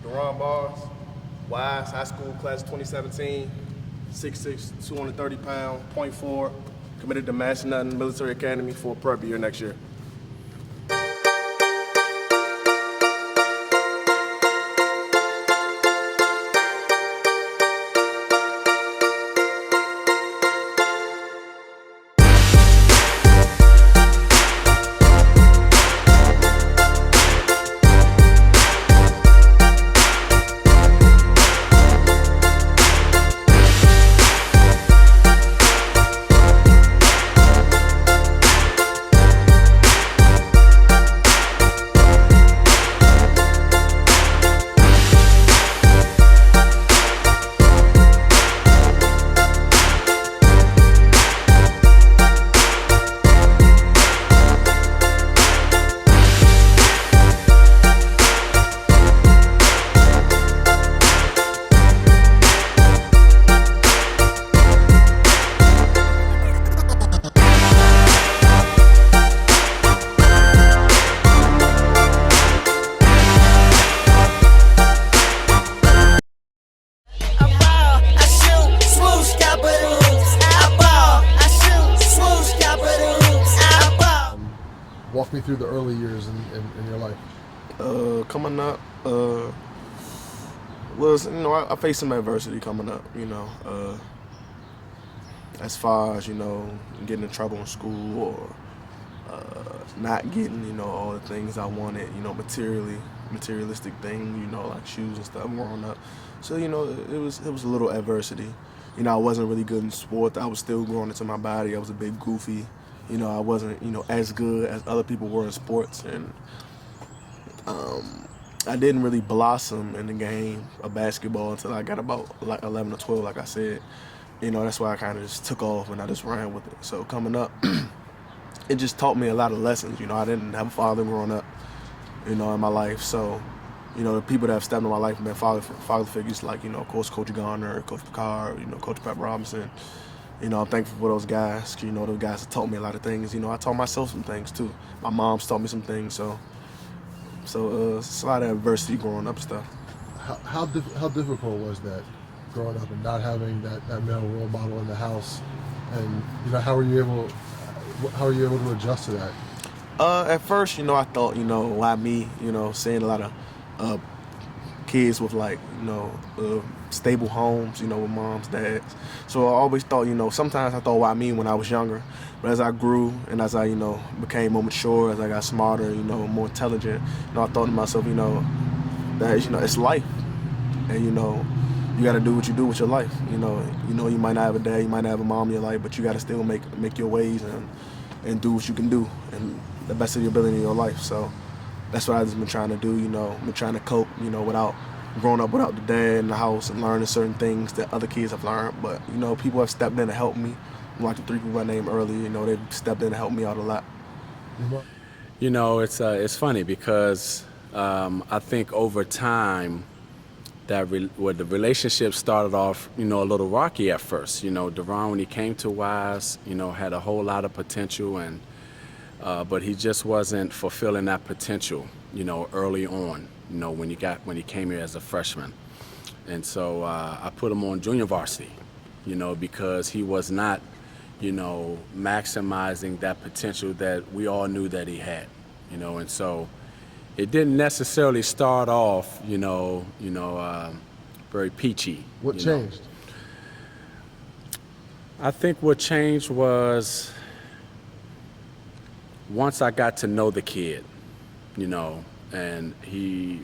DARRON Barnes, Wisest High School Class 2017, 6'6", 230 pounds, .4, committed to Massanutten Military Academy for a prep year next year. Walk me through the early years in your life. Coming up, I faced some adversity coming up, as far as, getting in trouble in school or not getting, all the things I wanted, materialistic things, like shoes and stuff growing up. So, it was a little adversity. I wasn't really good in sports. I was still growing into my body. I was a bit goofy. I wasn't, as good as other people were in sports, and I didn't really blossom in the game of basketball until I got about like 11 or 12, like I said. That's why I kind of just took off and I just ran with it. So coming up, it just taught me a lot of lessons. I didn't have a father growing up, in my life. So, the people that have stepped in my life have been father figures like, Coach Garner, Coach Picard, Coach Pep Robinson. I'm thankful for those guys. Those guys have taught me a lot of things. I taught myself some things too. My mom's taught me some things. So it's a lot of adversity growing up and stuff. How difficult was that growing up and not having that male role model in the house? And how were you able to adjust to that? At first, I thought, why me? Seeing a lot of kids with stable homes, with moms, dads. So I always thought, sometimes I thought, why me when I was younger? But as I grew and as I, became more mature, as I got smarter, more intelligent, I thought to myself, that, it's life. And, you got to do what you do with your life. You might not have a dad, you might not have a mom in your life, but you got to still make your ways and do what you can do and the best of your ability in your life. So that's what I've just been trying to do, been trying to cope, without growing up without the dad in the house and learning certain things that other kids have learned. But, people have stepped in to help me. Like the three people I named earlier, they've stepped in to help me out a lot. It's funny because I think over time that the relationship started off, a little rocky at first. DARRON, when he came to Wise, had a whole lot of potential, and but he just wasn't fulfilling that potential, early on, when he came here as a freshman. And so I put him on junior varsity, because he was not, maximizing that potential that we all knew that he had, and so it didn't necessarily start off, very peachy. What changed? I think what changed was once I got to know the kid, and he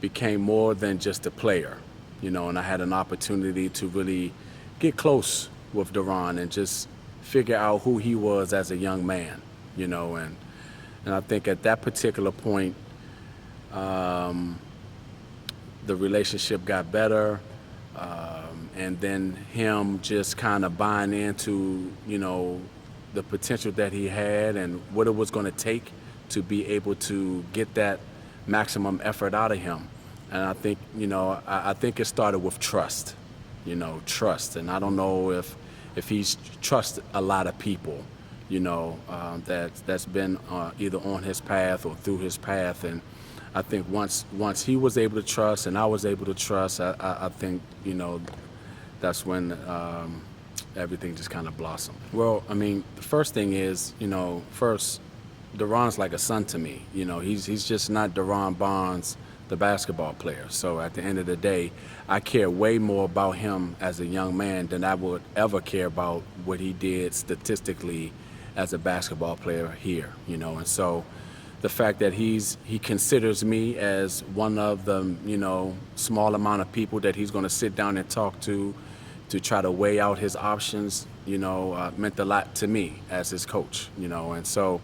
became more than just a player, and I had an opportunity to really get close with DARRON and just figure out who he was as a young man, and I think at that particular point, the relationship got better, and then him just kind of buying into, the potential that he had and what it was going to take to be able to get that maximum effort out of him. And I think, I think it started with trust, trust. And I don't know if he's trusted a lot of people, that's been either on his path or through his path. And I think once he was able to trust and I was able to trust, I think, that's when everything just kind of blossomed. Well, I mean, the first thing is, first, DARRON's like a son to me. He's just not DARRON Barnes, the basketball player. So at the end of the day, I care way more about him as a young man than I would ever care about what he did statistically as a basketball player here, And so the fact that he considers me as one of the, small amount of people that he's going to sit down and talk to try to weigh out his options, meant a lot to me as his coach, And so,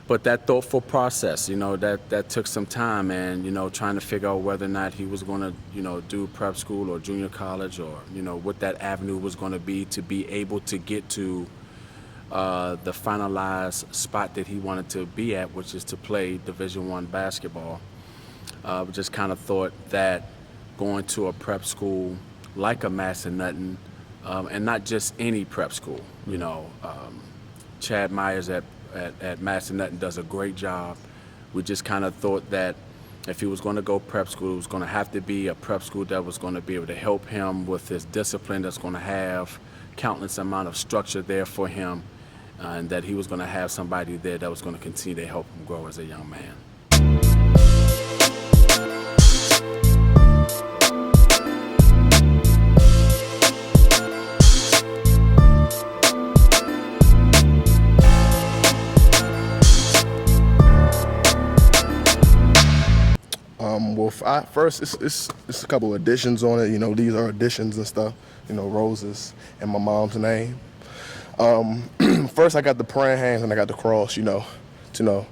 but that thoughtful process, that took some time, and, trying to figure out whether or not he was going to, do prep school or junior college, or, what that avenue was going to be able to get to the finalized spot that he wanted to be at, which is to play Division I basketball. Just kind of thought that going to a prep school like a Massanutten, and not just any prep school, Chad Myers at Massanutten does a great job. We just kind of thought that if he was going to go prep school, it was going to have to be a prep school that was going to be able to help him with his discipline, that's going to have countless amount of structure there for him, and that he was going to have somebody there that was going to continue to help him grow as a young man. Well, first, it's a couple of additions on it. These are additions and stuff. Roses and my mom's name. First, I got the praying hands and I got the cross. To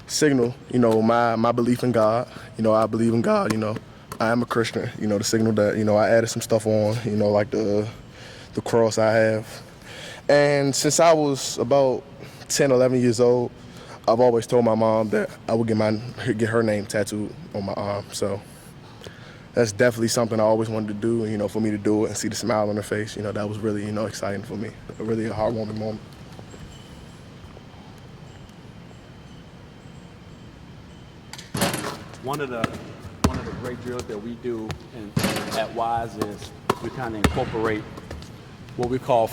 signal. My belief in God. I believe in God. I am a Christian. To signal that. I added some stuff on. Like the cross I have. And since I was about 10, 11 years old, I've always told my mom that I would get her name tattooed on my arm. So that's definitely something I always wanted to do, for me to do it and see the smile on her face. That was really, exciting for me. Really a heartwarming moment. One of the great drills that we do at Wise is we kind of incorporate what we call,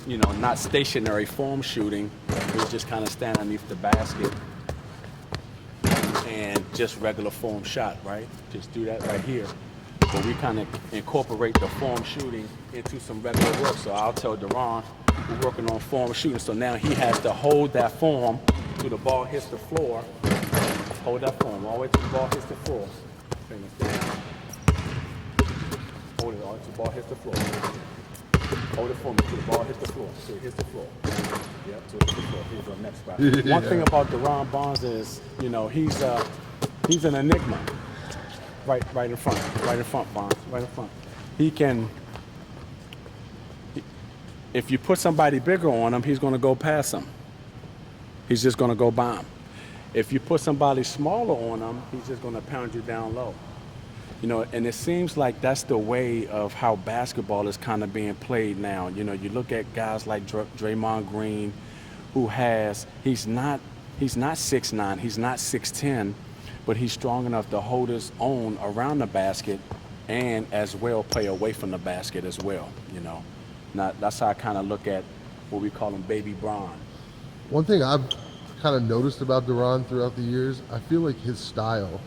not stationary form shooting. We just kind of stand underneath the basket and just regular form shot, right? Just do that right here. But we kind of incorporate the form shooting into some regular work. So I'll tell DARRON, we're working on form shooting. So now he has to hold that form till the ball hits the floor. Hold that form all the way till the ball hits the floor. Fingers down. Hold it all till the ball hits the floor. Hold it for me till the ball hits the floor. Till it hits the floor. Yep, till it hits the floor. Here's our next spot. One thing about DARRON Barnes is, he's an enigma. Right in front, Barnes, right in front. If you put somebody bigger on him, he's going to go past him. He's just going to go by him. If you put somebody smaller on him, he's just going to pound you down low. And it seems like that's the way of how basketball is kind of being played now. You look at guys like Draymond Green, he's not 6'9", he's not 6'10", but he's strong enough to hold his own around the basket and as well play away from the basket as well. Now, that's how I kind of look at what we call him Baby Bron. One thing I've kind of noticed about DARRON throughout the years, I feel like his style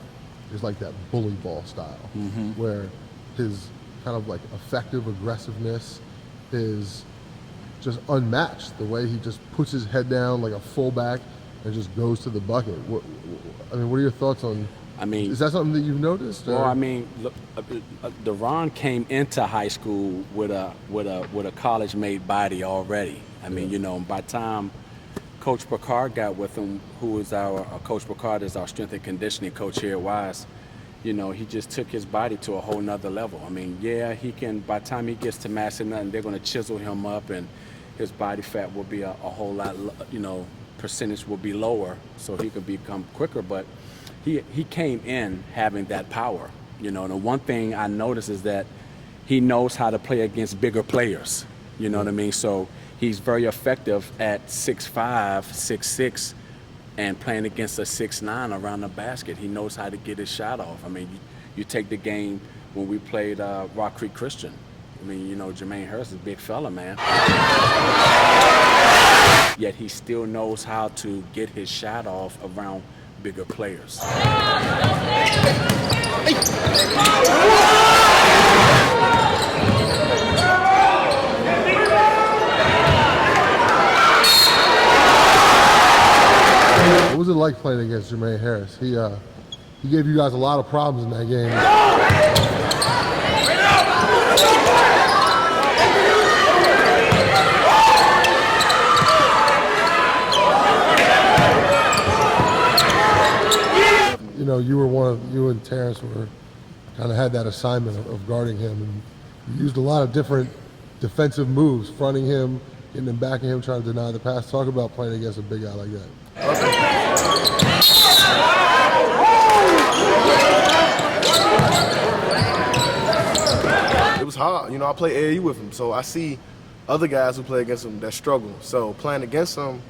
is like that bully ball style, where his kind of like effective aggressiveness is just unmatched. The way he just puts his head down like a fullback and just goes to the bucket. What are your thoughts on? Is that something that you've noticed? Or? Well, look, DARRON came into high school with a college-made body already. By the time Coach Picard got with him, who is Coach Picard is our strength and conditioning coach here at Wise. He just took his body to a whole nother level. He can, by the time he gets to Massanutten, they're going to chisel him up and his body fat will be a whole lot, percentage will be lower so he could become quicker. But he came in having that power. The one thing I noticed is that he knows how to play against bigger players. You know what I mean? So he's very effective at 6'5", 6'6", and playing against a 6'9" around the basket, he knows how to get his shot off. I mean, you take the game when we played Rock Creek Christian. I mean, you know, Jermaine Hurst is a big fella, man. Yet he still knows how to get his shot off around bigger players. What was it like playing against Jermaine Harris? He gave you guys a lot of problems in that game. You know, you and Terrence kind of had that assignment of guarding him, and you used a lot of different defensive moves, fronting him, getting him back at him, trying to deny the pass. Talk about playing against a big guy like that. It was hard. You know, I play AAU with him, so I see other guys who play against him that struggle. So playing against him,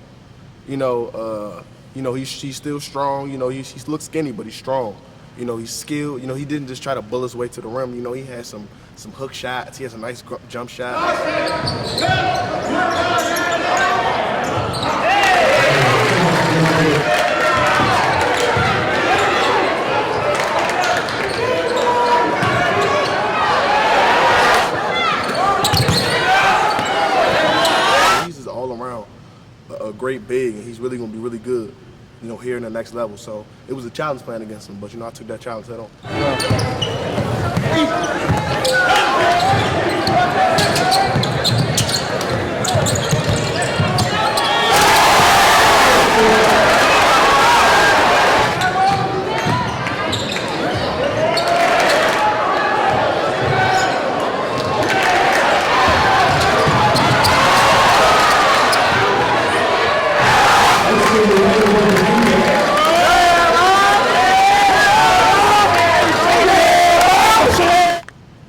he's still strong. You know, he looks skinny, but he's strong. You know, he's skilled. You know, he didn't just try to bull his way to the rim. You know, he had some hook shots. He has a nice jump shot. He's just all around a great big, and he's really going to be really good, you know, here in the next level. So it was a challenge playing against him, but, you know, I took that challenge head on.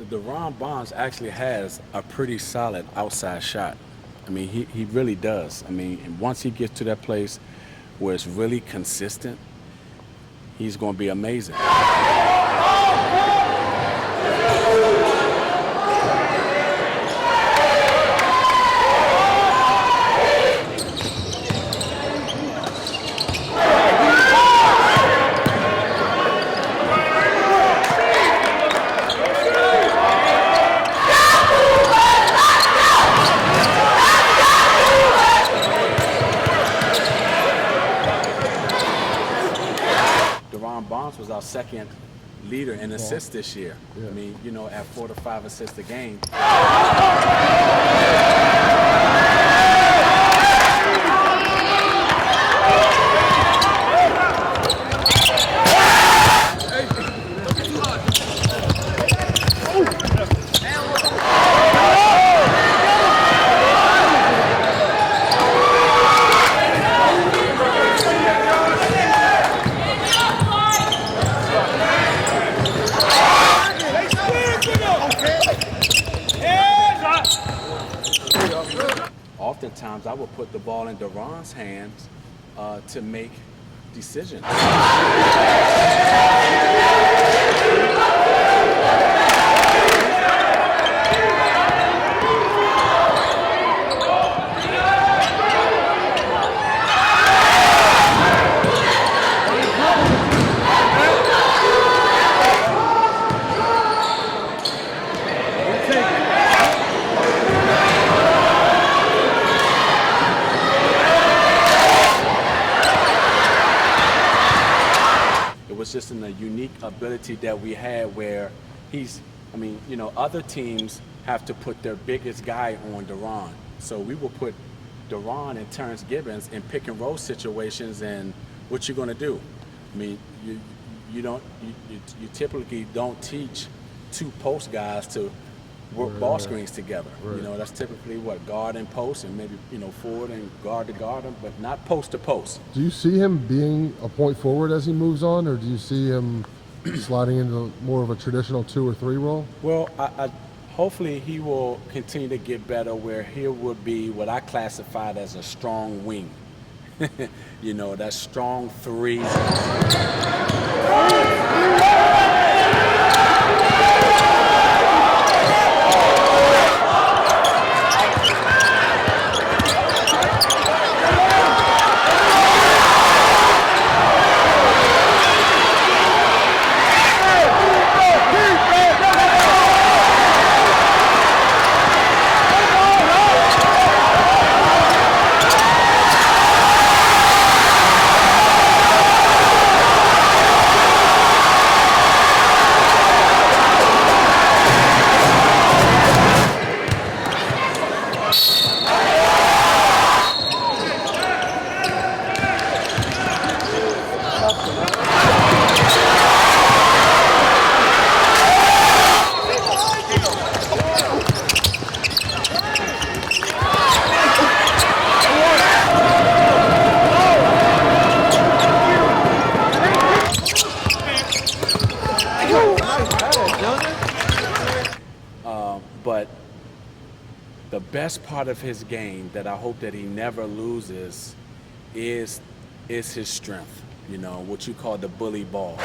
DARRON Barnes actually has a pretty solid outside shot. I mean, he really does. I mean, and once he gets to that place where it's really consistent, he's going to be amazing. Barnes was our second leader in assists this year. Yeah. I mean, you know, at 4 to 5 assists a game. Oftentimes, I will put the ball in DARRON's hands to make decisions. Was just in a unique ability that we had where other teams have to put their biggest guy on DARRON. So we will put DARRON and Terrence Gibbons in pick and roll situations, and what you're going to do? I mean, you typically don't teach two post guys to work ball screens together. Right. You know, that's typically what, guard and post, and maybe, you know, forward and guard to guard them, but not post to post. Do you see him being a point forward as he moves on, or do you see him sliding into more of a traditional 2 or 3 role? Well, I hopefully he will continue to get better where he would be what I classified as a strong wing. You know, that strong three. But the best part of his game that I hope that he never loses is his strength. You know, what you call the bully ball.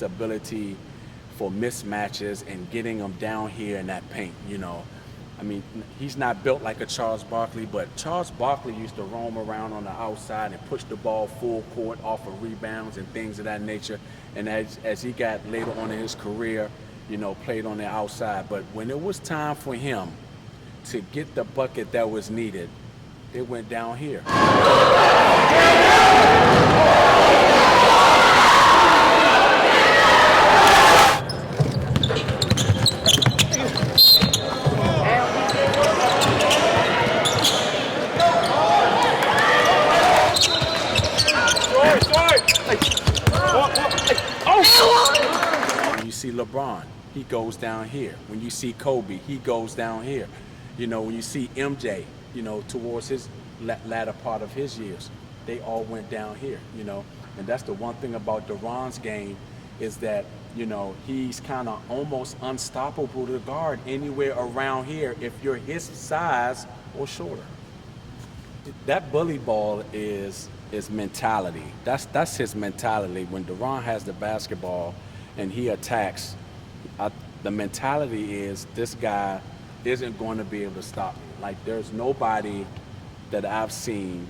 Ability for mismatches and getting them down here in that paint, you know. I mean, he's not built like a Charles Barkley, but Charles Barkley used to roam around on the outside and push the ball full court off of rebounds and things of that nature. And as he got later on in his career, you know, played on the outside. But when it was time for him to get the bucket that was needed, they went down here. When you see LeBron, he goes down here. When you see Kobe, he goes down here. You know, when you see MJ, you know, towards his latter part of his years, they all went down here, you know. And that's the one thing about DARRON's game is that, you know, he's kind of almost unstoppable to guard anywhere around here if you're his size or shorter. That bully ball is mentality. That's his mentality. When DARRON has the basketball and he attacks, the mentality is this guy isn't going to be able to stop me. Like, there's nobody that I've seen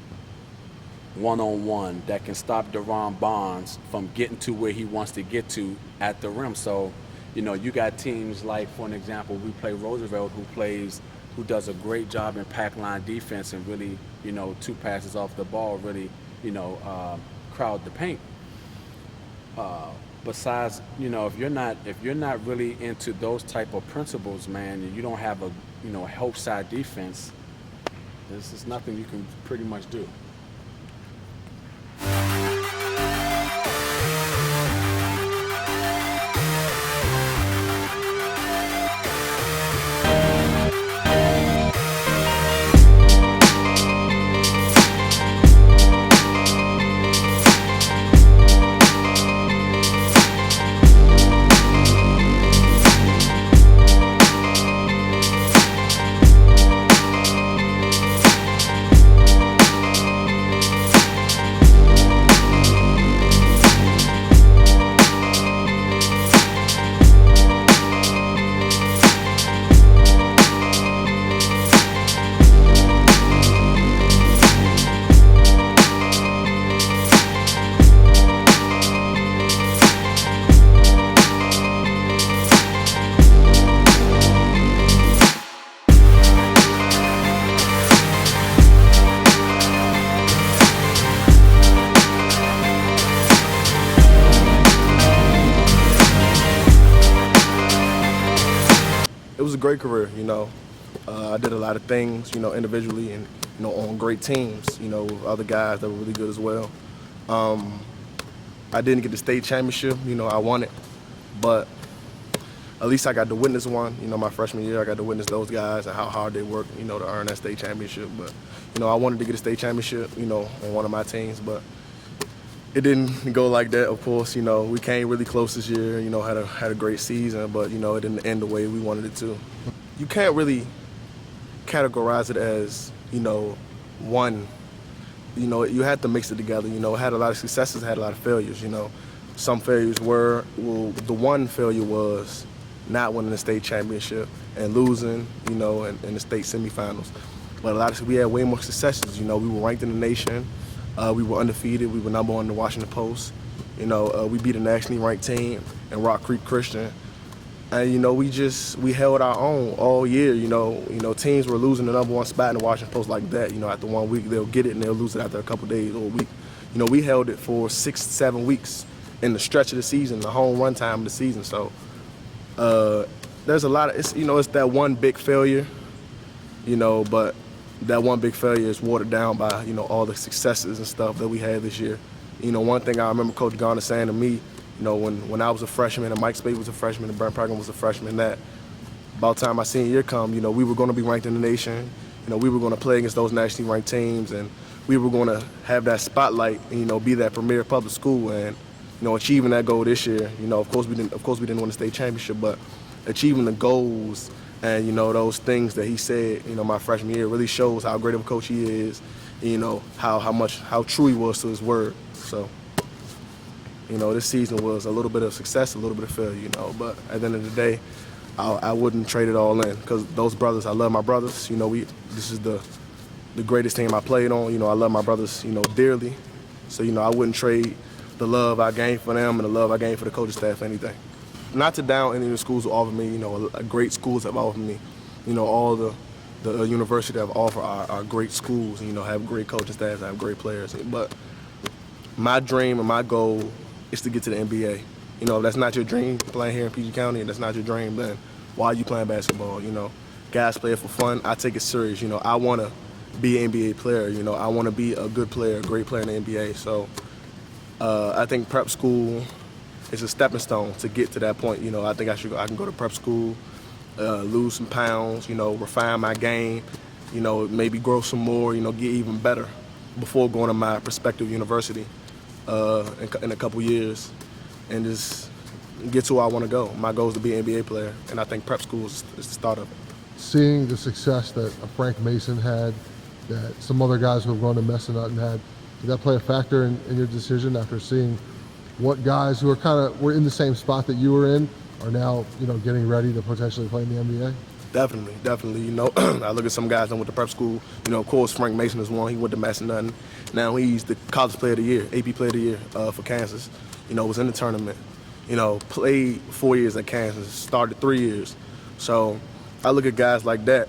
one-on-one that can stop DARRON Barnes from getting to where he wants to get to at the rim. So, you know, you got teams like, for an example, we play Roosevelt, who does a great job in pack line defense and really, you know, 2 passes off the ball really, you know, crowd the paint. Besides, you know, if you're not really into those type of principles, man, and you don't have a, you know, help side defense, this is nothing you can pretty much do. It was a great career, you know. I did a lot of things, you know, individually and, you know, on great teams, you know, with other guys that were really good as well. I didn't get the state championship, you know, I won it, but at least I got to witness one. You know, my freshman year, I got to witness those guys and how hard they worked, you know, to earn that state championship. But, you know, I wanted to get a state championship, you know, on one of my teams, but it didn't go like that, of course. You know, we came really close this year, you know, had a great season, but, you know, it didn't end the way we wanted it to. You can't really categorize it as, you know, one. You know, you had to mix it together. You know, it had a lot of successes, had a lot of failures, you know. Some failures were, well, the one failure was not winning the state championship and losing, you know, in the state semifinals. But a lot of we had way more successes. You know, we were ranked in the nation. We were undefeated. We were number 1 in the Washington Post. You know, we beat a nationally ranked team in Rock Creek Christian. And, you know, we held our own all year. You know, teams were losing the number 1 spot in the Washington Post like that. You know, after 1 week, they'll get it and they'll lose it after a couple days or a week. You know, we held it for 6-7 weeks in the stretch of the season, the home run time of the season. So there's a lot of, it's that one big failure, you know, but that one big failure is watered down by, you know, all the successes and stuff that we had this year. You know, one thing I remember Coach Garner saying to me, you know, when I was a freshman and Mike Spade was a freshman and Brent Perkins was a freshman, that about time my senior year come, you know, we were going to be ranked in the nation. You know, we were going to play against those nationally ranked teams, and we were going to have that spotlight and, you know, be that premier public school. And, you know, achieving that goal this year, you know, of course we didn't win the state championship, but achieving the goals and, you know, those things that he said, you know, my freshman year really shows how great of a coach he is, and, you know, how true he was to his word. So, you know, this season was a little bit of success, a little bit of failure, you know, but at the end of the day, I wouldn't trade it all in, because those brothers, I love my brothers. You know, this is the greatest team I played on. You know, I love my brothers, you know, dearly. So, you know, I wouldn't trade the love I gained for them and the love I gained for the coaching staff for anything. Not to down any of the schools who offered me, you know, great schools have offered me. You know, all the universities that have offered are great schools, and, you know, have great coaching staffs, have great players. But my dream and my goal is to get to the NBA. You know, if that's not your dream, playing here in PG County, and that's not your dream, then why are you playing basketball? You know, guys play it for fun. I take it serious. You know, I want to be an NBA player. You know, I want to be a good player, a great player in the NBA. So I think prep school is a stepping stone to get to that point. You know, I think I can go to prep school, lose some pounds, you know, refine my game, you know, maybe grow some more, you know, get even better before going to my prospective university in a couple years, and just get to where I want to go. My goal is to be an NBA player, and I think prep school is the start of it. Seeing the success that Frank Mason had, that some other guys who have gone to Messinutton had, did that play a factor in your decision after seeing what guys who were in the same spot that you were in are now, you know, getting ready to potentially play in the NBA? Definitely. You know, I look at some guys that went to prep school. You know, of course, Frank Mason is one. He went to Messinutton. Now he's the College Player of the Year, AP Player of the Year for Kansas. You know, was in the tournament. You know, played 4 years at Kansas, started 3 years. So I look at guys like that,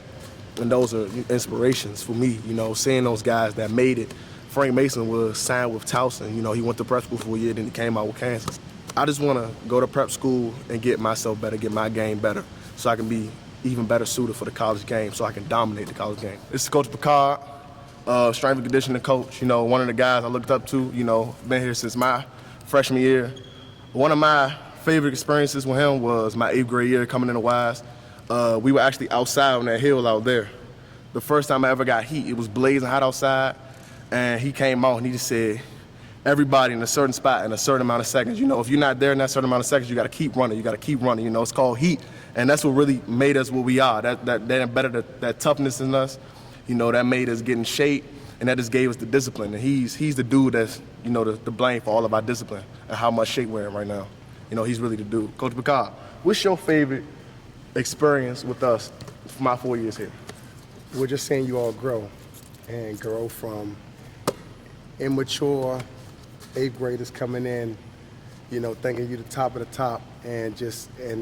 and those are inspirations for me. You know, seeing those guys that made it. Frank Mason was signed with Towson. You know, he went to prep school for a year, then he came out with Kansas. I just want to go to prep school and get myself better, get my game better, so I can be even better suited for the college game, so I can dominate the college game. This is Coach Picard, strength and conditioning coach. You know, one of the guys I looked up to. You know, been here since my freshman year. One of my favorite experiences with him was my 8th grade year coming into Wise. We were actually outside on that hill out there. The first time I ever got heat, it was blazing hot outside, and he came out and he just said, everybody in a certain spot in a certain amount of seconds. You know, if you're not there in that certain amount of seconds, you got to keep running. You got to keep running. You know, it's called heat, and that's what really made us what we are. That embedded that toughness in us. You know, that made us get in shape, and that just gave us the discipline. And he's the dude that's, you know, the blame for all of our discipline and how much shape we're in right now. You know, he's really the dude. Coach Picard, what's your favorite experience with us for my 4 years here? We're just seeing you all grow from immature 8th graders coming in, you know, thinking you the top of the top, and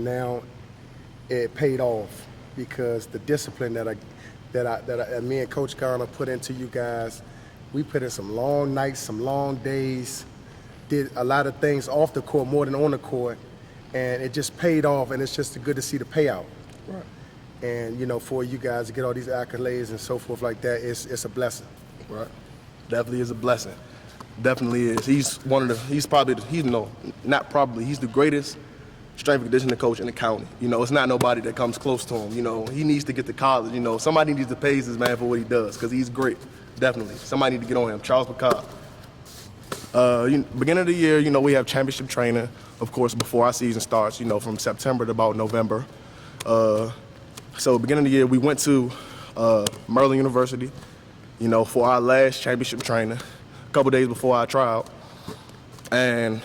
now it paid off, because the discipline that me and Coach Garner put into you guys, we put in some long nights, some long days, did a lot of things off the court more than on the court, and it just paid off, and it's just good to see the payout. Right. And, you know, for you guys to get all these accolades and so forth like that, it's a blessing. Right. Definitely is a blessing. Definitely is. He's the greatest strength and conditioning coach in the county. You know, it's not nobody that comes close to him. You know, he needs to get to college. You know, somebody needs to pay this man for what he does, because he's great. Definitely. Somebody need to get on him. Charles Picard. Beginning of the year, you know, we have championship training, of course, before our season starts, you know, from September to about November. So beginning of the year, we went to Maryland University, you know, for our last championship training, a couple days before our tryout. And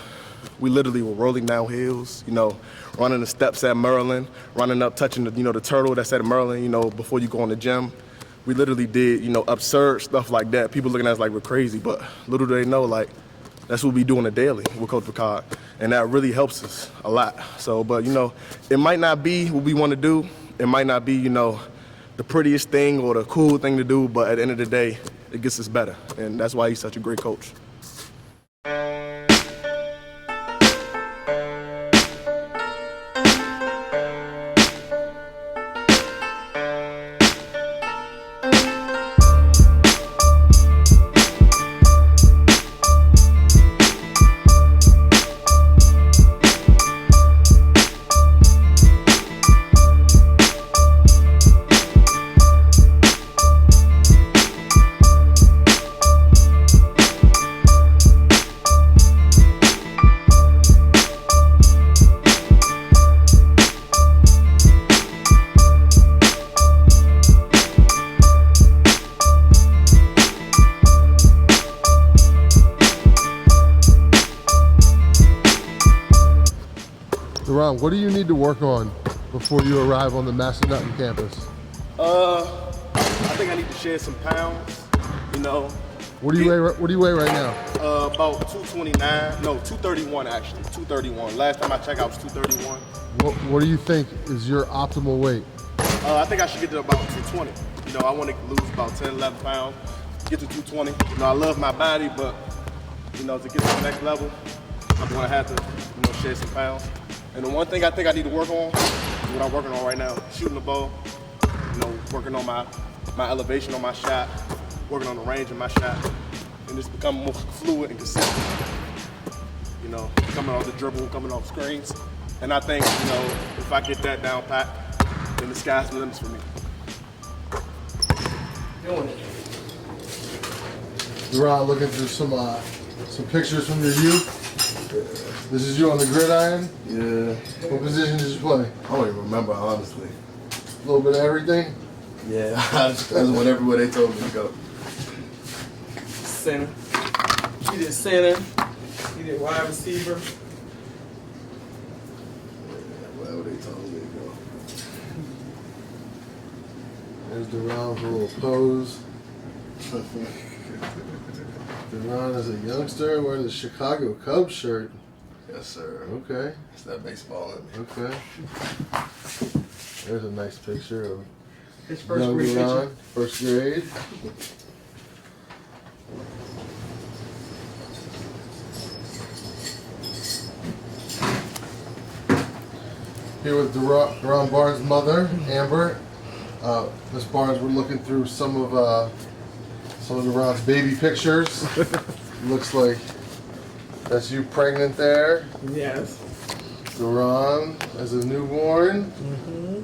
we literally were rolling down hills, you know, running the steps at Maryland, running up, touching the, you know, the turtle that's at Maryland, you know, before you go in the gym. We literally did, you know, absurd stuff like that. People looking at us like we're crazy, but little do they know, like, that's what we do on a daily with Coach Picard. And that really helps us a lot. So, but, you know, it might not be what we want to do. It might not be, you know, the prettiest thing or the cool thing to do, but at the end of the day, it gets us better. And that's why he's such a great coach. DARRON, what do you need to work on before you arrive on the Massanutten campus? I think I need to shed some pounds, you know. What do you weigh right now? About 229, no, 231 actually, 231. Last time I checked, I was 231. What do you think is your optimal weight? I think I should get to about 220. You know, I want to lose about 10, 11 pounds, get to 220. You know, I love my body, but, you know, to get to the next level, I'm going to have to, you know, shed some pounds. And the one thing I think I need to work on is what I'm working on right now, shooting the ball, you know, working on my elevation on my shot, working on the range of my shot, and just becoming more fluid and consistent. You know, coming off the dribble, coming off screens. And I think, you know, if I get that down pat, then the sky's the limits for me. DARRON, looking through some pictures from your youth. This is you on the gridiron? Yeah. What position did you play? I don't even remember, honestly. A little bit of everything? Yeah, I just went everywhere they told me to go. Center. He did center. He did wide receiver. Wherever they told me to go. There's DARRON's little pose. DARRON is a youngster wearing the Chicago Cubs shirt. Yes, sir. Okay. It's that baseball in me. Okay. There's a nice picture of His first young grade DARRON, picture. first grade. Here with DARRON Barnes' mother, Amber. Miss Barnes, we're looking through some of DARRON's baby pictures. Looks like that's you pregnant there. Yes. DARRON as a newborn. Mm-hmm.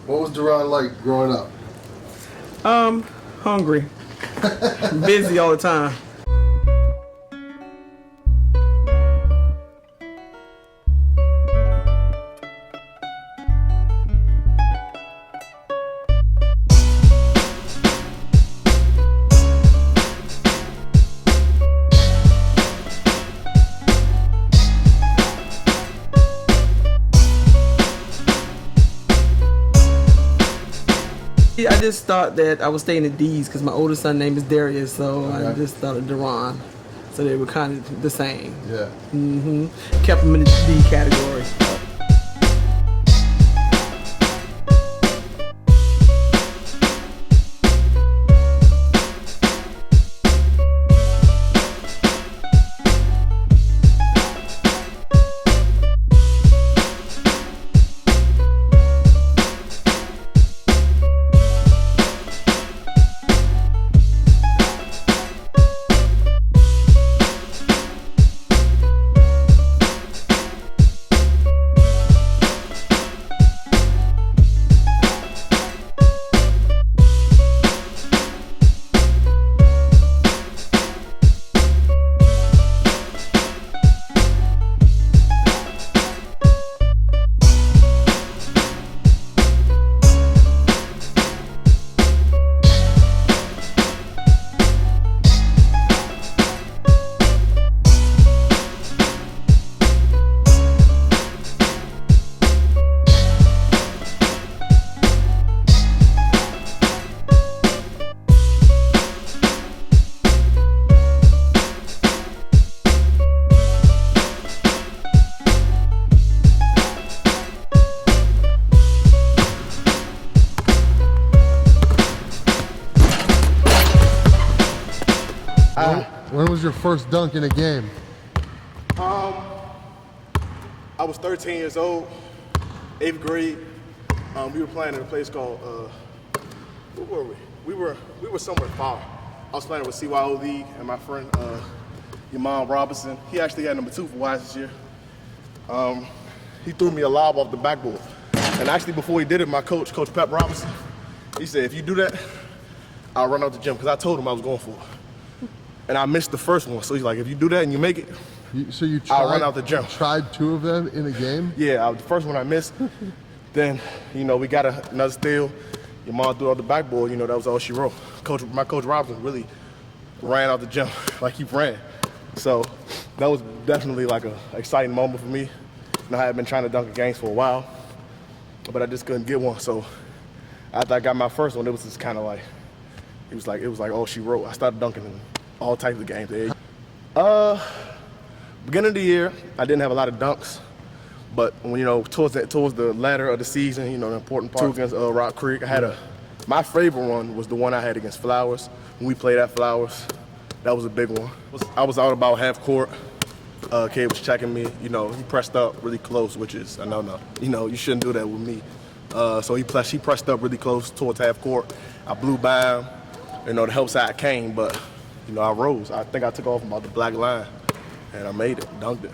What was DARRON like growing up? Hungry. Busy all the time. I just thought that I would stay in the D's because my oldest son name is Darius, so I Okay. just thought of DARRON. So they were kind of the same. Yeah. Mm-hmm. Kept them in the D category. your first dunk in a game? I was 13 years old, 8th grade. We were playing in a place called, where were we? We were somewhere far. I was playing with CYO League and my friend, Yamon Robinson. He actually had number 2 for Wise this year. He threw me a lob off the backboard. And actually before he did it, my coach, Coach Pep Robinson, he said, if you do that, I'll run out the gym, because I told him I was going for it. And I missed the first one, so he's like, if you do that and you make it, So you I'll run out the gym. tried 2 of them in a game? Yeah, the first one I missed. Then, we got another steal. Your mom threw out the backboard, that was all she wrote. My coach Robinson really ran out the gym like he ran. So that was definitely like an exciting moment for me. I had been trying to dunk in games for a while, but I just couldn't get one. So after I got my first one, it was just kind of like, it was like all she wrote. I started dunking in all types of games. Beginning of the year, I didn't have a lot of dunks. But when, towards the latter of the season, the important part against Rock Creek, I had my favorite one was the one I had against Flowers. When we played at Flowers, that was a big one. I was out about half court. Kid was checking me. He pressed up really close, which is a no. You shouldn't do that with me. So he pressed up really close towards half court. I blew by him. The help side came, but I rose. I think I took off about the black line, and I made it, dunked it.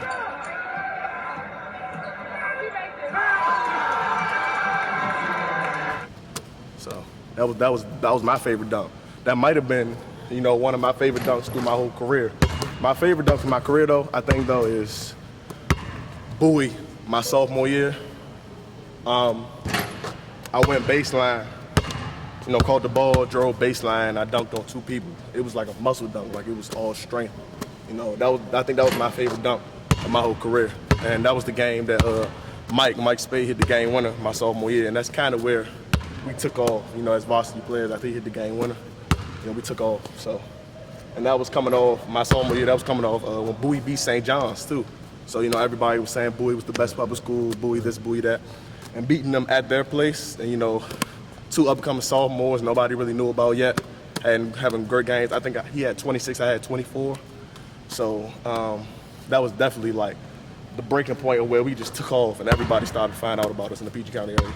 So that was my favorite dunk. That might have been, one of my favorite dunks through my whole career. My favorite dunk from my career, though, I think, is Bowie, my sophomore year. I went baseline, caught the ball, drove baseline, I dunked on 2 people. It was like a muscle dunk, like it was all strength. I think that was my favorite dunk of my whole career. And that was the game that Mike Spade hit the game winner my sophomore year, and that's kind of where we took off, as varsity players. After he hit the game winner, we took off. So, and that was coming off my sophomore year. That was coming off when Bowie beat St. John's too. So everybody was saying Bowie was the best public school, Bowie this, Bowie that, and beating them at their place. And 2 upcoming sophomores nobody really knew about yet, and having great games. I think he had 26, I had 24. So that was definitely like the breaking point of where we just took off, and everybody started to find out about us in the PG County area.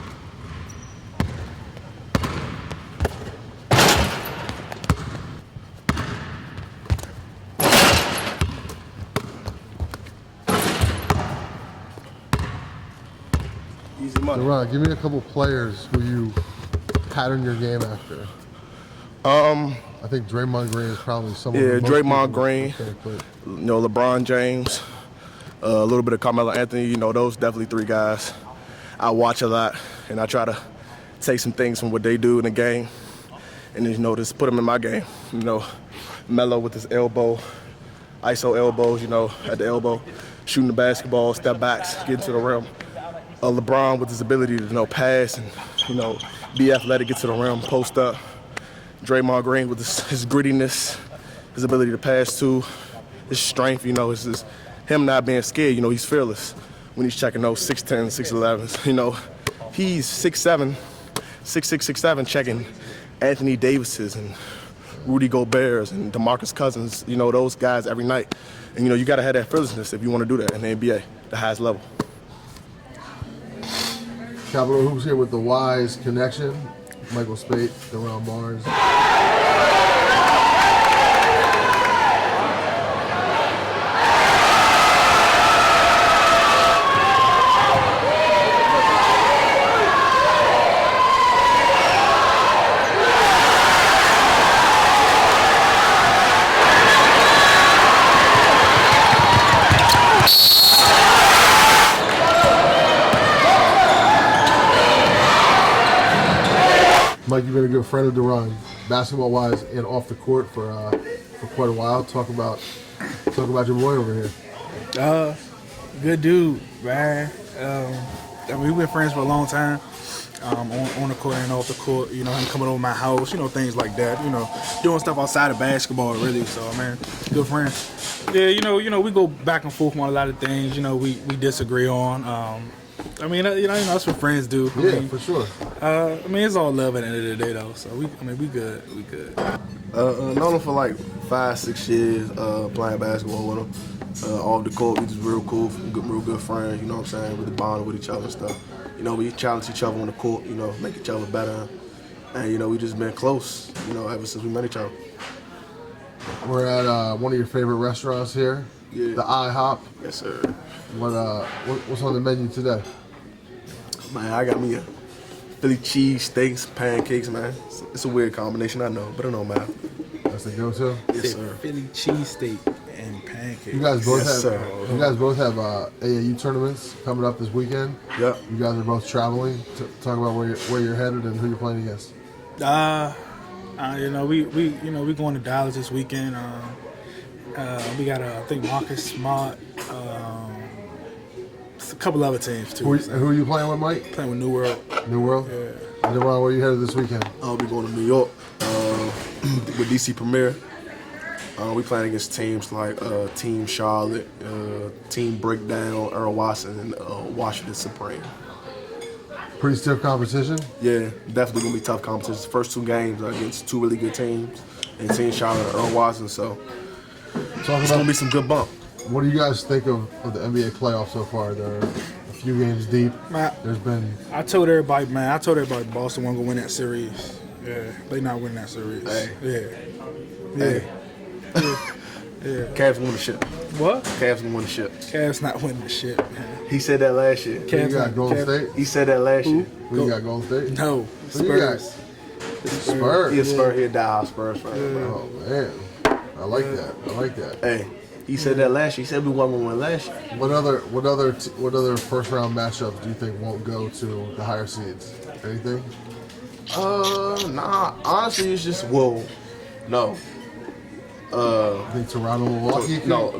Easy money. Ron, give me a couple players who you pattern your game after. I think Draymond Green is probably someone. Yeah, Draymond Green. LeBron James, a little bit of Carmelo Anthony. Those definitely 3 guys I watch a lot, and I try to take some things from what they do in the game, and then just put them in my game. Melo with his elbow, ISO elbows. At the elbow, shooting the basketball, step backs, getting to the rim. LeBron with his ability to pass and be athletic, get to the rim, post up. Draymond Green with his grittiness, his ability to pass too, his strength. It's just him not being scared. He's fearless when he's checking those 6'10", 6'11". He's 6'7", 6'6", 6'7", checking Anthony Davis's and Rudy Gobert's and DeMarcus Cousins. Those guys every night. And you got to have that fearlessness if you want to do that in the NBA, the highest level. Capitol Hoops here with the Wise Connection. Michael Spate, DARRON Barnes. Mike, you've been a good friend of DARRON, basketball-wise and off the court for quite a while. Talk about your boy over here. Good dude, man. We've been friends for a long time, on the court and off the court. Him coming over my house, things like that. Doing stuff outside of basketball, really. So, man, good friends. Yeah, we go back and forth on a lot of things. We disagree on. I mean, that's what friends do. Yeah, for sure. I mean, it's all love at the end of the day, though. So we good. We good. Known him for like 5-6 years, playing basketball with him. Off the court, we just real cool, real good friends, you know what I'm saying? Really bonding with each other and stuff. You know, we challenge each other on the court, you know, make each other better. And, you know, we just been close, you know, ever since we met each other. We're at one of your favorite restaurants here, Yeah. the IHOP. Yes, sir. What's on the menu today? Man, I got me a Philly cheese steaks, pancakes, man. It's a weird combination, I know, but it don't matter. That's the go-to. Yes, sir. Philly cheesesteak and pancakes. You guys both Yes, have sir. AAU tournaments coming up this weekend. Yep. You guys are both traveling. Talk about where you're headed and who you're playing against. You know, we going to Dallas this weekend. We got I think Marcus Smart, a couple other teams too. Who are you playing with, Mike? Playing with New World. New World? Yeah. And then, where are you headed this weekend? I'll be going to New York with DC Premier. We playing against teams like Team Charlotte, Team Breakdown, Earl Watson, and Washington Supreme. Pretty stiff competition. Yeah, definitely gonna be tough competition. First 2 games are against 2 really good teams, and Team Charlotte and Earl Watson. So it's gonna be some good bump. What do you guys think of the NBA playoffs so far? They're a few games deep. Man, I told everybody Boston won't go win that series. Yeah, they not winning that series. Hey. Yeah. Hey. Yeah. Cavs win the ship. What? Cavs gonna win the ship. Cavs not winning the shit, man. He said that last year. Who you got, Golden State? He said that last year. Who you got, Golden State? No, Who you got? Spurs. Spurs. He a Spurs. He a die Spurs fan. Oh man, I like that. I like that. Hey, he said that last year. He said we wasn't gonna win last year. What other first round matchups do you think won't go to the higher seeds? Anything? Nah. Honestly, it's just no. I think Toronto, Milwaukee. No,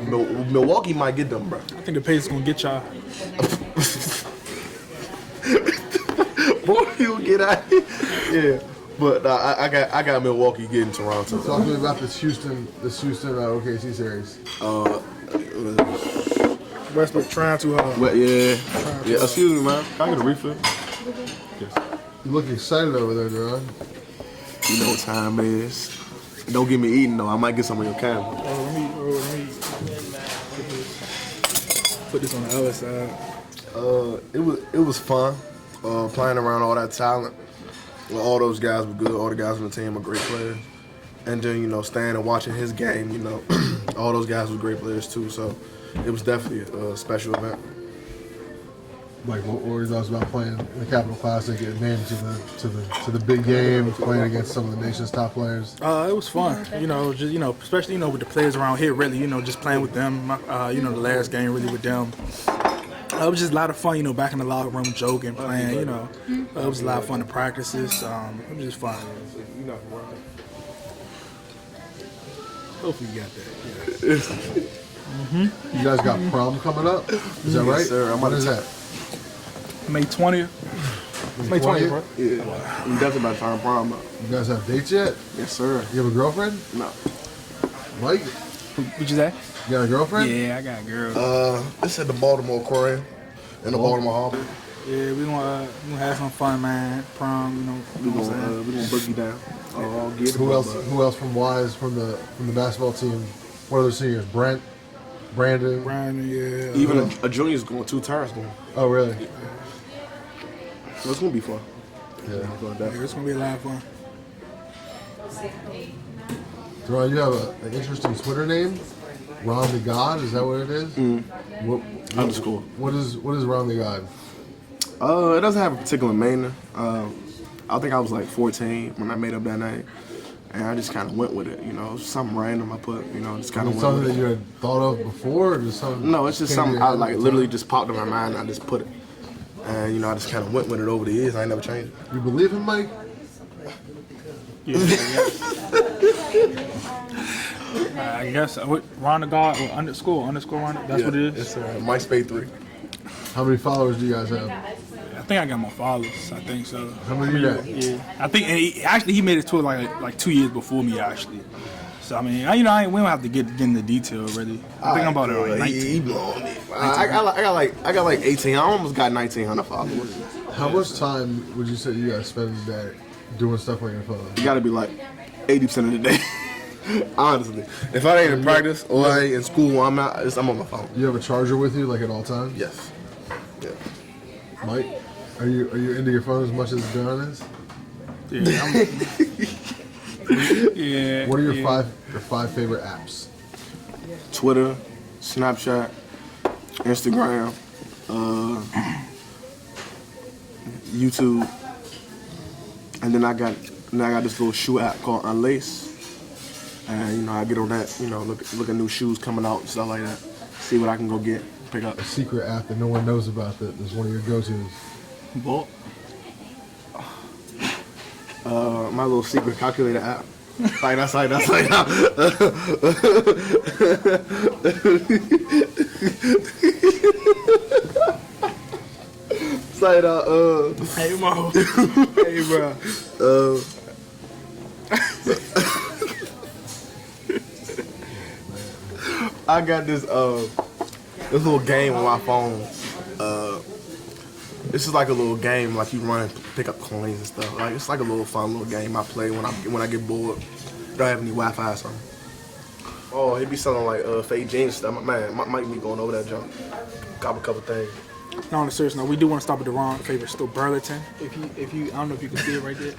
Milwaukee might get them, bro. I think the Pacers gonna get y'all. Boy, you get out here. Yeah, but I got Milwaukee getting Toronto. Talk to me about this Houston OKC series. Westbrook trying too hard. Well, yeah. Excuse me, man. Can I get a refill? Yes. You look excited over there, Duran. You know what time it is. Don't get me eating though. I might get some on your camera. Let me put this on the other side. It was fun. Playing around all that talent. All those guys were good. All the guys on the team are great players. And then, you know, staying and watching his game, you know, all those guys were great players too. So it was definitely a special event. Like, what were your thoughts about playing in the Capital Classic, getting named to the big game, playing against some of the nation's top players? It was fun, especially with the players around here. Really, just playing with them. The last game really with them. It was just a lot of fun, back in the locker room, joking, playing. It was a lot of fun. The practices, it was just fun. Hopefully you got that. Yeah. You guys got prom coming up? Is that right? Yes, sir. When is that? May 20th. May 20th, bro. Yeah, we definitely about to turn prom up. You guys have dates yet? Yes, sir. You have a girlfriend? No. Mike, What you say? you got a girlfriend? Yeah, I got a girl. It's at the Baltimore Aquarium in the Baltimore Harbor. Yeah, we gonna have some fun, man. Prom, We gonna boogie down. Get Who else from Wise from the basketball team? What other seniors? Brandon. Brian, yeah. Even a junior's going, 2 tires going. Oh, really? So it's gonna be fun. Yeah. Yeah, it's gonna be a lot of fun. Duran, you have an interesting Twitter name, Ron the God. Is that what it is? Underscore. What is Ron the God? It doesn't have a particular meaning. I think I was like 14 when I made up that name, and I just kind of went with it. It was something random I put. Just kind of went Something with that you had thought of before, or just something? No, it's just came to something your I head like at the literally time? just popped in my mind. And I just put it, and I just kind of went with it over the years. I ain't never changed it. You believe him, Mike? Yeah. I guess Ron the God or underscore Ron. That's what it is. It's MySpace 3. How many followers do you guys have? I think I got more followers. I think so. How many you got? Yeah, I think and he made it to it like 2 years before me actually. So I mean, we don't have to get into detail really. I think I'm about like 19. He blowing me. I got like 18. I almost got 1,900 followers. How much time would you say you guys spend a day doing stuff on your phone? You gotta be like 80% of the day. Honestly, if I ain't in practice or I ain't in school while I'm out, I'm on my phone. You have a charger with you, like at all times? Yes. Yeah. Mike, are you into your phone as much as Darron is? Yeah. Yeah. What are your five favorite apps? Twitter, Snapchat, Instagram, YouTube, and then I got this little shoe app called Unlace. And I get on that, look at new shoes coming out and stuff like that. See what I can go get, pick up. A secret app that no one knows about that is one of your go-tos. Bolt. My little secret calculator app. That's like Hey, Mo. Hey, bro. I got this little game on my phone. This is like a little game, like you run and pick up coins and stuff. Like it's like a little fun little game I play when I get bored. Don't have any Wi-Fi or something. Oh, he be selling like fake jeans stuff. Man, might be going over that junk. Cop a couple things. No, on a serious note, we do want to stop at the wrong favorite store, Burlington. If you, I don't know if you can see it right there.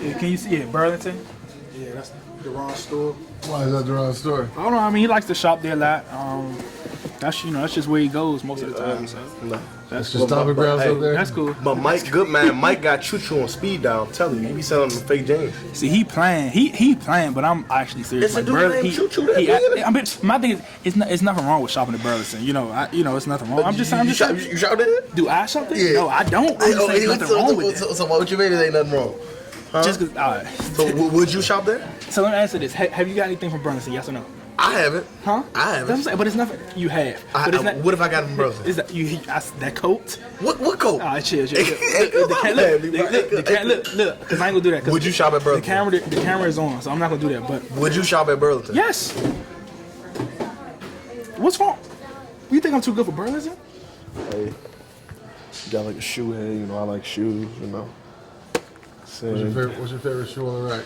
Yeah, can you see it, Burlington? Yeah, that's the wrong store. Why is that the wrong story? I don't know. I mean, he likes to shop there a lot. That's just where he goes most of the time. So No. that's Just stomping grounds hey, up there? That's cool. But Mike got choo-choo on speed dial. I'm telling you, he be selling them fake jeans. See, he playing. He playing, but I'm actually serious. It's a dude named Choo-Choo that did it. I mean, my thing is, it's nothing wrong with shopping at Burlington. It's nothing wrong. I'm just saying. You shop there? Do I shop there? Yeah. No, I don't. I'm just saying nothing wrong with that. So what you mean there ain't nothing wrong? Huh? Just cause. All right. So would you shop there? So let me answer this. Have you got anything from Burlington? Yes or no? I haven't. Huh? I haven't. That's what I'm saying, but it's nothing. You have. But it's not. What if I got it from Burlington? Is that that coat? What coat? All right, chill. Hey, come on, man. Look, because I ain't gonna do that. 'cause Would you shop at Burlington? The camera is on, so I'm not gonna do that. But Would you shop at Burlington? yes. What's wrong? You think I'm too good for Burlington? Hey, you got like a shoe head, I like shoes, What's your favorite shoe on the rack?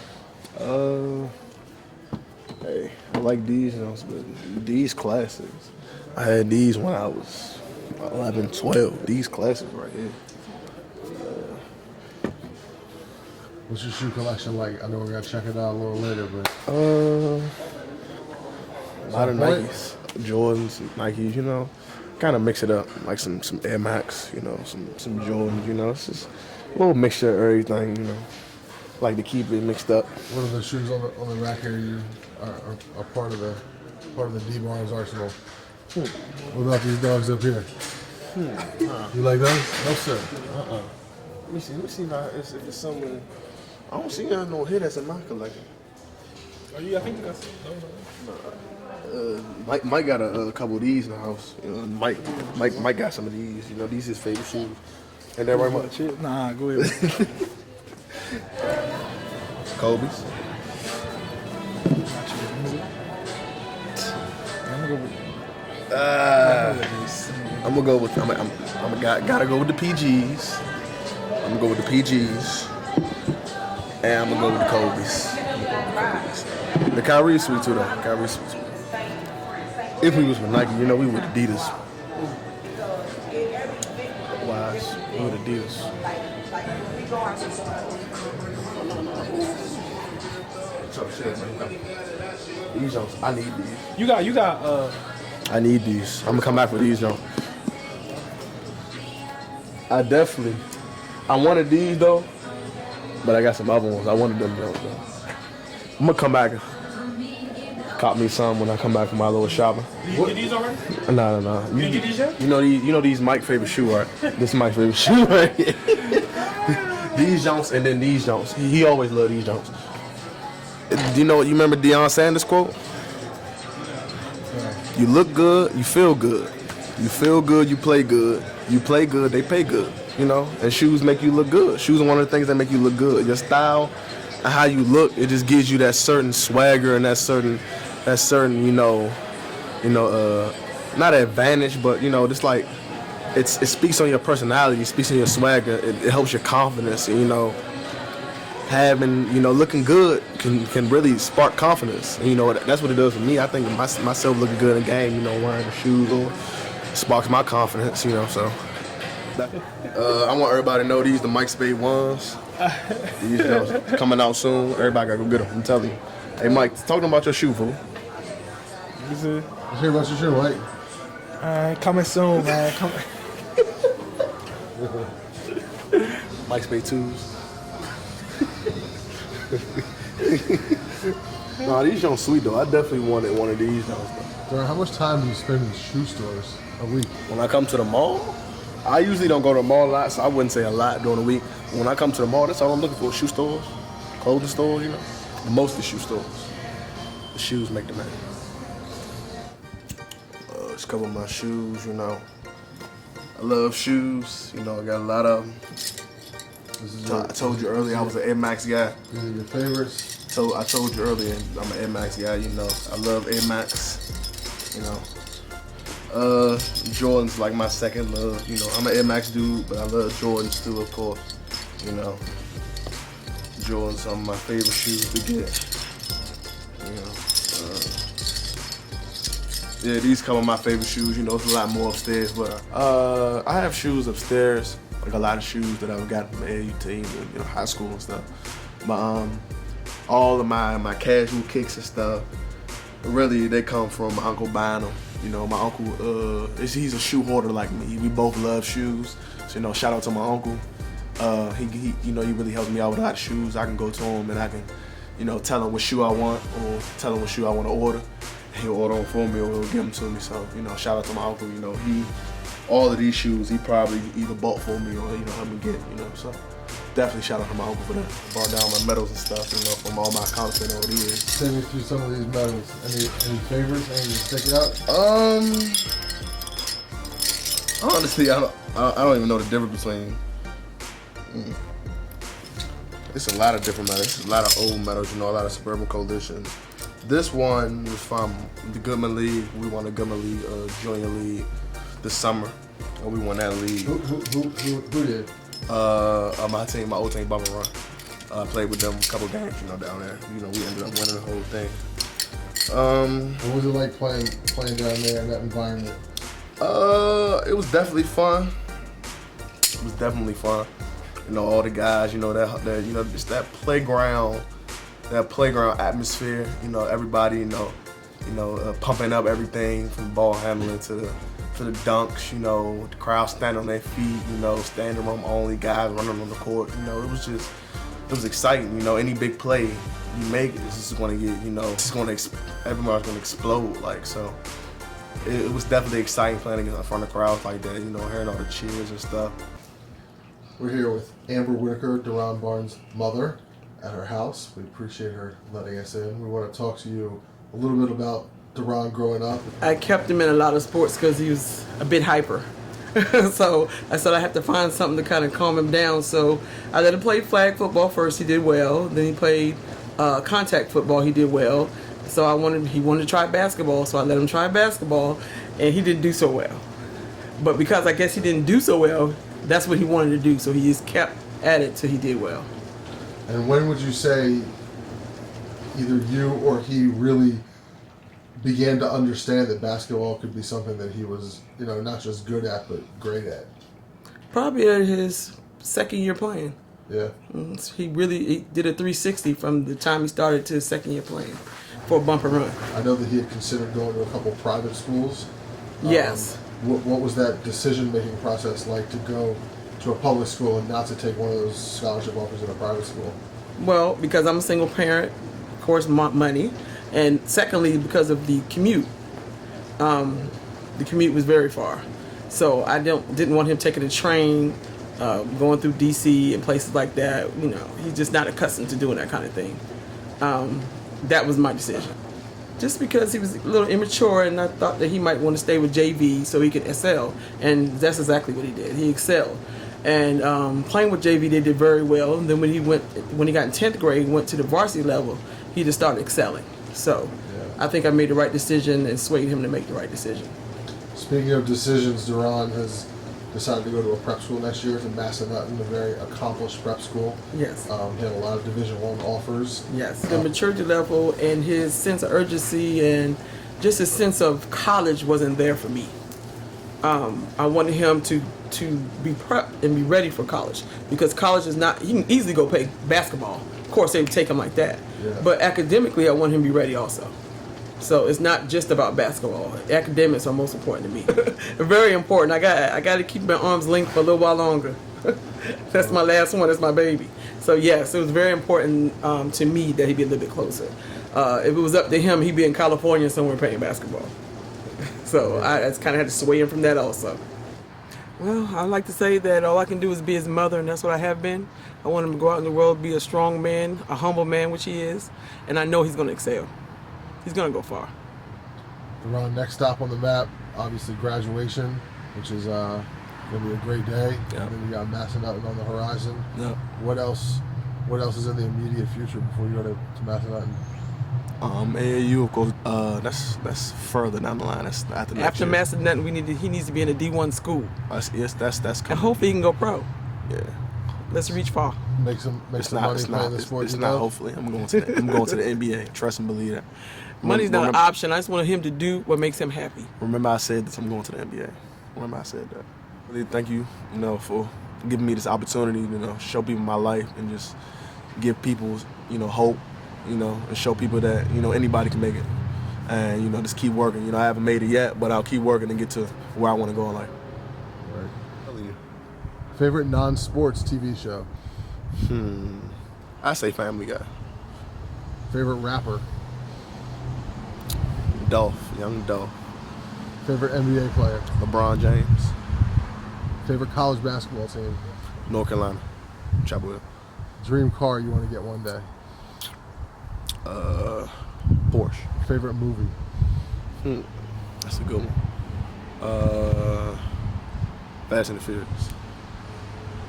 Hey, I like these, but these classics. I had these when I was 11, 12. These classics right here. What's your shoe collection like? I know we're gonna check it out a little later, but A lot of Nikes, Jordans, Nikes, kind of mix it up, like some Air Max, some Jordans, it's just a little mixture of everything, like to keep it mixed up. what are the shoes on the rack here you are part of the D Barnes arsenal? What about these dogs up here? You like those? No sir. Let me see now if it's somewhere. I don't see no here that's in my collection. Oh, yeah, I think that's. Mike got a couple of these in the house. Mike got some of these. These his favorite shoes. Ain't that right much? Nah, go ahead. Kobe's. I'm gonna go with. Gotta go with the PGs. I'm gonna go with the PGs, and I'm gonna go with the Kobe's. The Kyrie's sweet too, though. Kyrie's sweet too. If we was with Nike, we with Adidas. Wise, we with Adidas. These Jones, I need these. You got. I need these. I'm gonna come back with these, though. I wanted these though, but I got some other ones. I wanted them though. I'm gonna come back. Cop me some when I come back from my little shopping. Did you get these already? No. You didn't get these yet? You know these Mike's favorite shoe, right? This is my favorite shoe, right? These Jones and then these Jones. He always loved these Jones. You remember Deion Sanders quote? You look good, you feel good. You feel good, you play good. You play good, they pay good. And shoes make you look good. Shoes are one of the things that make you look good. Your style how you look, it just gives you that certain swagger and that certain not advantage, but just like it speaks on your personality, it speaks on your swagger, it helps your confidence, and, having looking good can really spark confidence. And, that's what it does for me. I think myself looking good in the game, wearing the shoes or sparks my confidence, so. I want everybody to know these the Mike Spade ones. These coming out soon. Everybody gotta go get them. I'm telling you. Hey Mike, talk to them about your shoe, fool. Let's hear about your shoe, Mike. Coming soon, man. Mike Spade 2s. Nah, these don't sweet though. I definitely wanted one of these though. Darron, how much time do you spend in shoe stores a week? When I come to the mall, I usually don't go to the mall a lot, so I wouldn't say a lot during the week. When I come to the mall, that's all I'm looking for: shoe stores, clothing stores, mostly shoe stores. The shoes make the man. Just a couple of my shoes, I love shoes, I got a lot of them. I told you earlier I was an Air Max guy. These are your favorites? So I told you earlier I'm an Air Max guy, I love Air Max, Jordan's like my second love, I'm an Air Max dude, but I love Jordans too, of course, Jordans some of my favorite shoes to get, yeah, these come with my favorite shoes, it's a lot more upstairs, but I have shoes upstairs, like a lot of shoes that I've gotten from the AAU team, high school and stuff, but all of my casual kicks and stuff, really they come from my uncle buying them. My uncle, he's a shoe hoarder like me. We both love shoes. So, shout out to my uncle. He really helps me out with a lot of shoes. I can go to him and I can, tell him what shoe I want or tell him what shoe I want to order. He'll order them for me or he'll give them to me. So, shout out to my uncle. All of these shoes, he probably either bought for me or, helped me get, so. Definitely shout out to my uncle for that. Brought down my medals and stuff, from all my accomplishments over the years. Take me through some of these medals. Any favorites? Anything to stick out? Honestly, I don't even know the difference between. It's a lot of different medals. It's a lot of old medals, a lot of Suburban Coalitions. This one was from the Goodman League. We won the Goodman League Junior League this summer, and we won that league. Who did? My team, my old team, Bubba Run. I played with them a couple games, down there. We ended up winning the whole thing. What was it like playing down there in that environment? It was definitely fun. All the guys, just that playground atmosphere. Everybody, pumping up everything from ball handling to the dunks, the crowd standing on their feet, standing room only, guys running on the court. It was exciting. Any big play you make, it's just going to get, everybody's going to explode. So it was definitely exciting playing in front of crowds like that, hearing all the cheers and stuff. We're here with Amber Whitaker, Darron Barnes' mother, at her house. We appreciate her letting us in. We want to talk to you a little bit about Darron growing up. I kept him in a lot of sports because he was a bit hyper. So I said I have to find something to kind of calm him down. So I let him play flag football first. He did well. Then he played contact football. He did well. So he wanted to try basketball. So I let him try basketball, and he didn't do so well. But because I guess he didn't do so well, that's what he wanted to do. So he just kept at it till he did well. And when would you say either you or he really began to understand that basketball could be something that he was, not just good at, but great at? Probably at his second year playing. Yeah. He did a 360 from the time he started to his second year playing for a bumper run. I know that he had considered going to a couple private schools. Yes. What was that decision-making process like to go to a public school and not to take one of those scholarship offers at a private school? Well, because I'm a single parent, of course, money. And secondly, because of the commute. The commute was very far. So I didn't want him taking a train, going through D.C. and places like that. He's just not accustomed to doing that kind of thing. That was my decision. Just because he was a little immature, and I thought that he might want to stay with JV so he could excel. And that's exactly what he did. He excelled. And playing with JV, they did very well. And then when he got in 10th grade and went to the varsity level, he just started excelling. So I think I made the right decision and swayed him to make the right decision. Speaking of decisions, DARRON has decided to go to a prep school next year to Massanutten, a very accomplished prep school. Yes. He had a lot of Division I offers. Yes. The maturity level and his sense of urgency and just his sense of college wasn't there for me. I wanted him to be prepped and be ready for college, because college is not, he can easily go play basketball. Of course, they would take him like that. Yeah. But academically, I want him to be ready also. So it's not just about basketball. Academics are most important to me. Very important. I got to keep my arms linked for a little while longer. That's my last one. That's my baby. So yes, it was very important to me that he be a little bit closer. If it was up to him, he'd be in California somewhere playing basketball. So I just kind of had to sway him from that also. Well, I like to say that all I can do is be his mother, and that's what I have been. I want him to go out in the world, be a strong man, a humble man, which he is, and I know he's going to excel. He's going to go far. DARRON, next stop on the map, obviously graduation, which is going to be a great day. Yeah. And then you got Massanutten on the horizon. Yeah. What else is in the immediate future before you go to Massanutten? AAU, of course, that's further down the line. That's after next year. Massanutten, he needs to be in a D1 school. That's And coming. hopefully he can go pro. Yeah. Let's reach far. Make some money playing the sport. It's not. Hopefully, I'm going to the NBA. Trust and believe that. Money's not an option. I just want him to do what makes him happy. Remember, I said that I'm going to the NBA. Remember, I said that. Really, thank you, for giving me this opportunity, show people my life and just give people, hope, and show people that, anybody can make it. And, just keep working. I haven't made it yet, but I'll keep working and get to where I want to go in life. Right. Favorite non-sports TV show? I say Family Guy. Favorite rapper? Young Dolph. Favorite NBA player? LeBron James. Favorite college basketball team? North Carolina. Chapel Hill. Dream car you want to get one day? Porsche. Favorite movie? That's a good one. Fast and the Furious.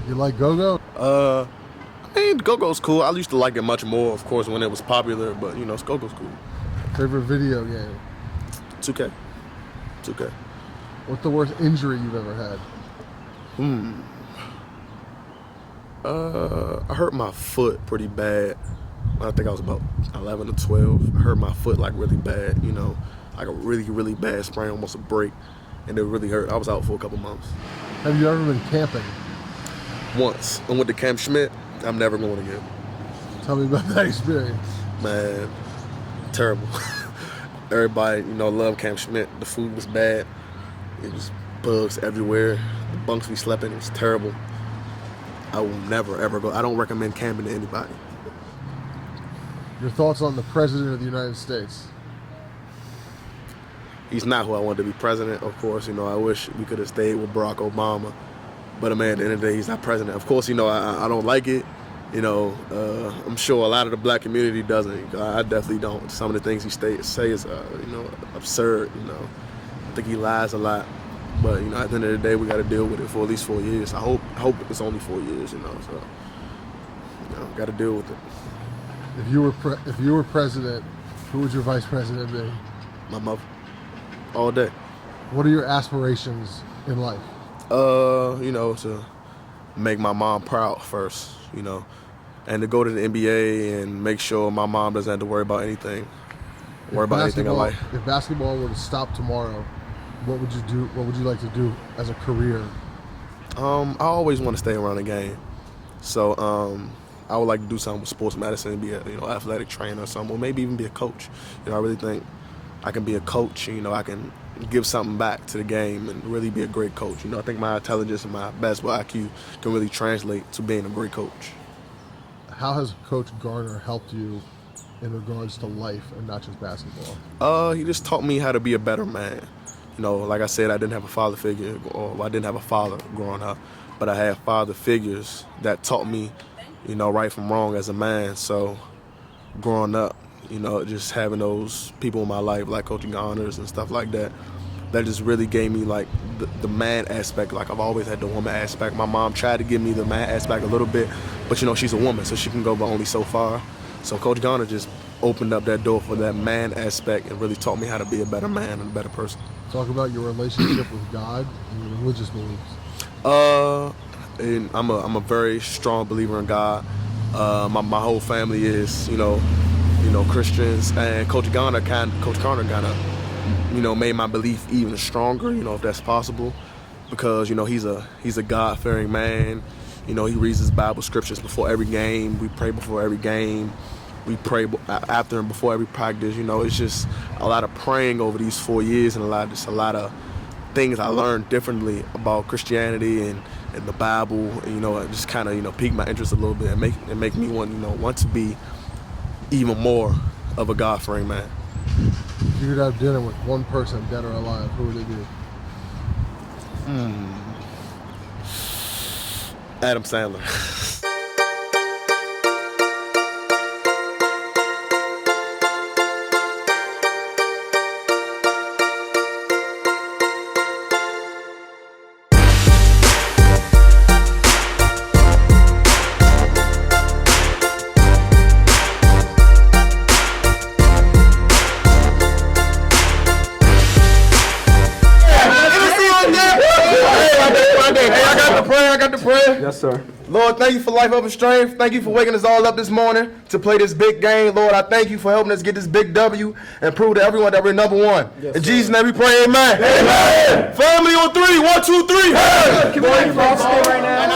You like Go-Go? I mean, Go-Go's cool. I used to like it much more, of course, when it was popular, but, Go-Go's cool. Favorite video game? 2K. What's the worst injury you've ever had? I hurt my foot pretty bad. I think I was about 11 or 12. I hurt my foot like really bad, like a really, really bad sprain, almost a break, and it really hurt. I was out for a couple months. Have you ever been camping? Once. I went to Camp Schmidt. I'm never going again. Tell me about that experience. Man, terrible. Everybody, loved Camp Schmidt. The food was bad. It was bugs everywhere. The bunks we slept in, it was terrible. I will never, ever go. I don't recommend camping to anybody. Your thoughts on the President of the United States? He's not who I wanted to be president, of course. I wish we could have stayed with Barack Obama. But, man, at the end of the day, he's not president. Of course, I don't like it. I'm sure a lot of the black community doesn't. I definitely don't. Some of the things he say is, absurd. I think he lies a lot. But at the end of the day, we got to deal with it for at least 4 years. I hope it's only 4 years. So got to deal with it. If you were president, who would your vice president be? My mother, all day. What are your aspirations in life? To make my mom proud first. And to go to the NBA and make sure my mom doesn't have to worry about anything. About anything in life. If basketball were to stop tomorrow, what would you do? What would you like to do as a career? I always want to stay around the game. So I would like to do something with sports medicine, be a athletic trainer or something, or maybe even be a coach. I really think I can be a coach. I can give something back to the game and really be a great coach. I think my intelligence and my basketball IQ can really translate to being a great coach. How has Coach Garner helped you in regards to life and not just basketball? He just taught me how to be a better man. Like I said, I didn't have a father figure, or I didn't have a father growing up, but I had father figures that taught me, right from wrong as a man. So growing up, just having those people in my life, like Coach Garner's and stuff like that, that just really gave me like the man aspect. Like I've always had the woman aspect. My mom tried to give me the man aspect a little bit, but she's a woman, so she can go but only so far. So Coach Garner just opened up that door for that man aspect and really taught me how to be a better man and a better person. Talk about your relationship with God and your religious beliefs. And I'm a very strong believer in God. My whole family is Christians, and Coach Garner kind of made my belief even stronger, if that's possible, because he's a God-fearing man. He reads his Bible scriptures before every game. We pray before every game. We pray after and before every practice. It's just a lot of praying over these 4 years, and a lot of things I learned differently about Christianity and the Bible. It just kind of piqued my interest a little bit and make me want to be even more of a God-fearing man. If you could have dinner with one person, dead or alive, who would it be? Adam Sandler. I got the prayer. Yes, sir. Lord, thank you for life, up and strength. Thank you for waking us all up this morning to play this big game. Lord, I thank you for helping us get this big W and prove to everyone that we're number one. Yes, in Jesus' name we pray, amen. Amen. Family on 3, 1, 2, 3. Hey! Can we all stay right now?